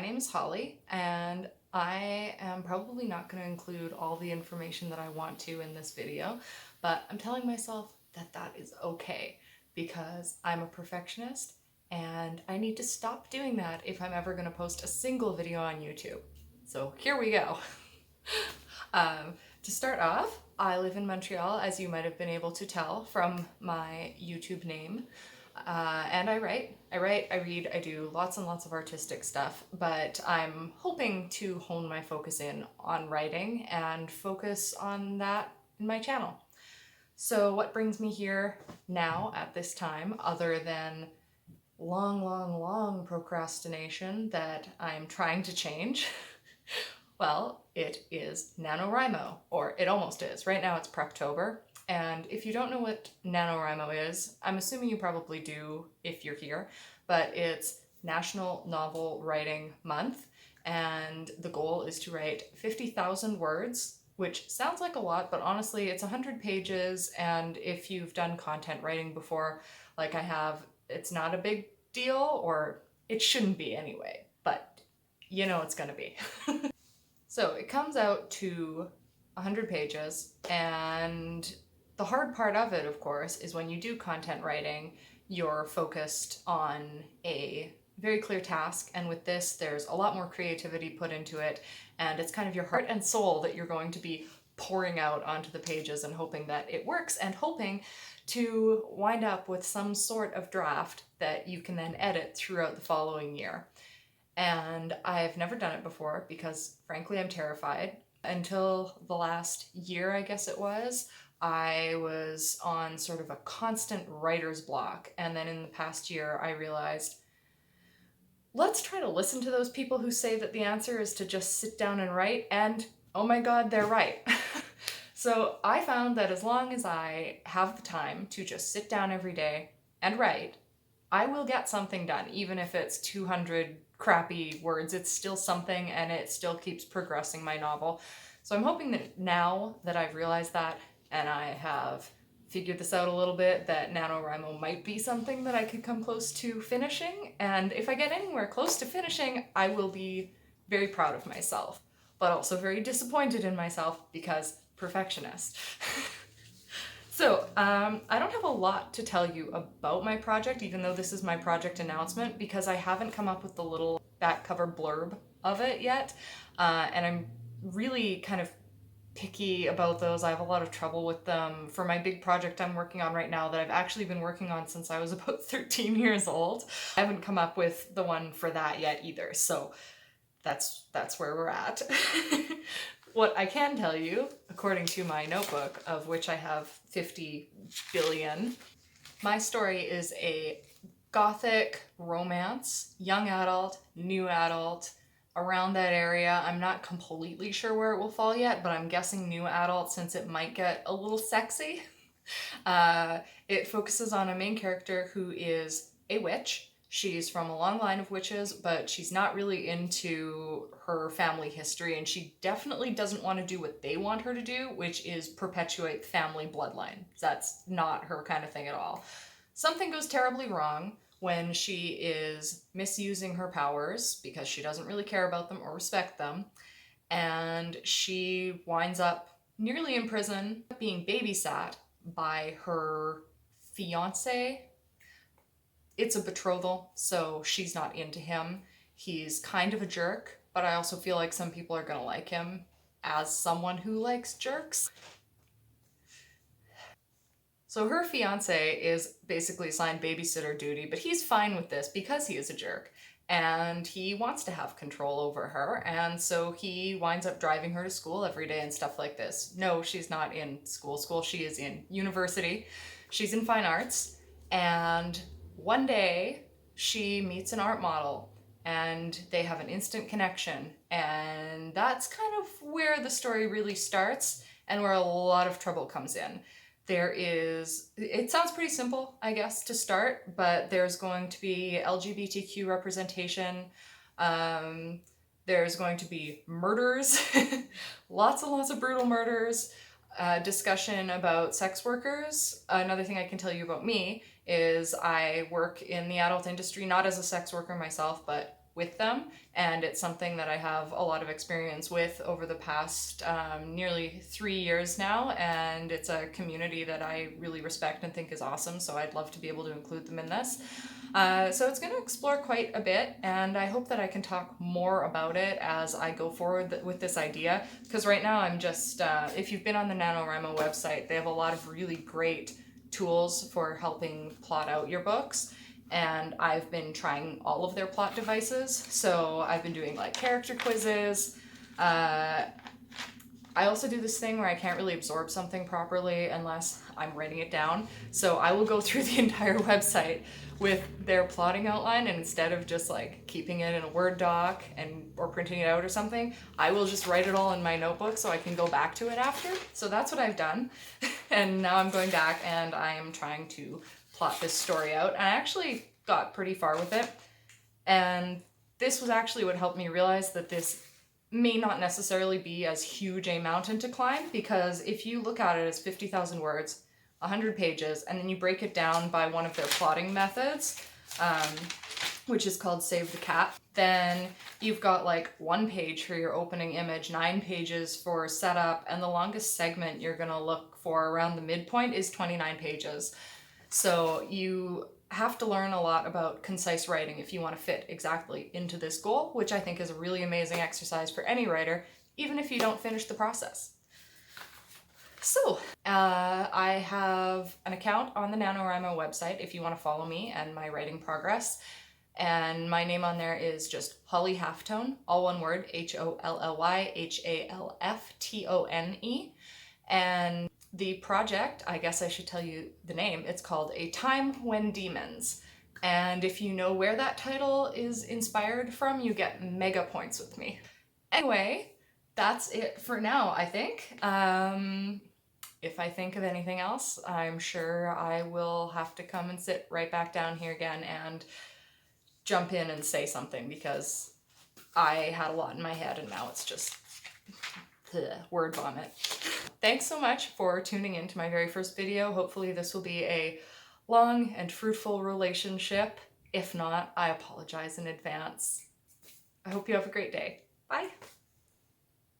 name is Holly, and I am probably not going to include all the information that I want to in this video, but I'm telling myself that that is okay because I'm a perfectionist and I need to stop doing that if I'm ever going to post a single video on YouTube. So here we go. To start off, I live in Montreal, as you might have been able to tell from my YouTube name. And I write, I read, I do lots and lots of artistic stuff, but I'm hoping to hone my focus in on writing and focus on that in my channel. So what brings me here now at this time, other than long procrastination that I'm trying to change? Well, it is NaNoWriMo, or it almost is. Right now it's PREPTOBER. And if you don't know what NaNoWriMo is, I'm assuming you probably do if you're here, but it's National Novel Writing Month, and the goal is to write 50,000 words, which sounds like a lot, but honestly it's 100 pages, and if you've done content writing before, like I have, it's not a big deal, or it shouldn't be anyway, but you know it's gonna be. So it comes out to 100 pages, and the hard part of it, of course, is when you do content writing, you're focused on a very clear task, and with this, there's a lot more creativity put into it, and it's kind of your heart and soul that you're going to be pouring out onto the pages and hoping that it works, and hoping to wind up with some sort of draft that you can then edit throughout the following year. And I've never done it before because, frankly, I'm terrified. Until the last year, I guess it was, I was on sort of a constant writer's block. And then in the past year, I realized, let's try to listen to those people who say that the answer is to just sit down and write, and oh my god, they're right. So I found that as long as I have the time to just sit down every day and write, I will get something done, even if it's 200 crappy words. It's still something, and it still keeps progressing my novel. So I'm hoping that now that I've realized that, and I have figured this out a little bit, that NaNoWriMo might be something that I could come close to finishing, and if I get anywhere close to finishing, I will be very proud of myself, but also very disappointed in myself because perfectionist. So, I don't have a lot to tell you about my project, even though this is my project announcement, because I haven't come up with the little back cover blurb of it yet, and I'm really kind of picky about those. I have a lot of trouble with them. For my big project I'm working on right now that I've actually been working on since I was about 13 years old, I haven't come up with the one for that yet either, so that's where we're at. What I can tell you, according to my notebook, of which I have 50 billion, my story is a gothic romance, young adult, new adult, around that area. I'm not completely sure where it will fall yet, but I'm guessing new adult since it might get a little sexy. It focuses on a main character who is a witch. She's from a long line of witches, but she's not really into her family history, and she definitely doesn't want to do what they want her to do, which is perpetuate the family bloodline. That's not her kind of thing at all. Something goes terribly wrong when she is misusing her powers because she doesn't really care about them or respect them, and she winds up nearly in prison, being babysat by her fiance. It's a betrothal, so she's not into him. He's kind of a jerk, but I also feel like some people are gonna like him as someone who likes jerks. So her fiance is basically assigned babysitter duty, but he's fine with this because he is a jerk, and he wants to have control over her, and so he winds up driving her to school every day and stuff like this. No, she's not in school, she is in university. She's in fine arts, and one day she meets an art model and they have an instant connection, and that's kind of where the story really starts and where a lot of trouble comes in. It sounds pretty simple, I guess, to start, but there's going to be LGBTQ representation, there's going to be murders, lots and lots of brutal murders, discussion about sex workers. Another thing I can tell you about me is I work in the adult industry, not as a sex worker myself, but with them, and it's something that I have a lot of experience with over the past nearly 3 years now, and it's a community that I really respect and think is awesome, so I'd love to be able to include them in this. So it's going to explore quite a bit, and I hope that I can talk more about it as I go forward with this idea, because right now I'm just, if you've been on the NaNoWriMo website, they have a lot of really great tools for helping plot out your books, and I've been trying all of their plot devices. So I've been doing like character quizzes. I also do this thing where I can't really absorb something properly unless I'm writing it down. So I will go through the entire website with their plotting outline, and instead of just like keeping it in a Word doc or printing it out or something, I will just write it all in my notebook so I can go back to it after. So that's what I've done. And now I'm going back and I am trying to plot this story out. And I actually got pretty far with it. And this was actually what helped me realize that this may not necessarily be as huge a mountain to climb, because if you look at it as 50,000 words, 100 pages, and then you break it down by one of their plotting methods, which is called Save the Cat, then you've got like 1 page for your opening image, 9 pages for setup, and the longest segment you're gonna look for around the midpoint is 29 pages. So you have to learn a lot about concise writing if you want to fit exactly into this goal, which I think is a really amazing exercise for any writer, even if you don't finish the process. So, I have an account on the NaNoWriMo website if you want to follow me and my writing progress, and my name on there is just Holly Halftone, all one word, HOLLYHALFTONE, and the project, I guess I should tell you the name, it's called A Time When Demons. And if you know where that title is inspired from, you get mega points with me. Anyway, that's it for now, I think. If I think of anything else, I'm sure I will have to come and sit right back down here again and jump in and say something, because I had a lot in my head and now it's just word vomit. Thanks so much for tuning in to my very first video. Hopefully this will be a long and fruitful relationship. If not, I apologize in advance. I hope you have a great day. Bye.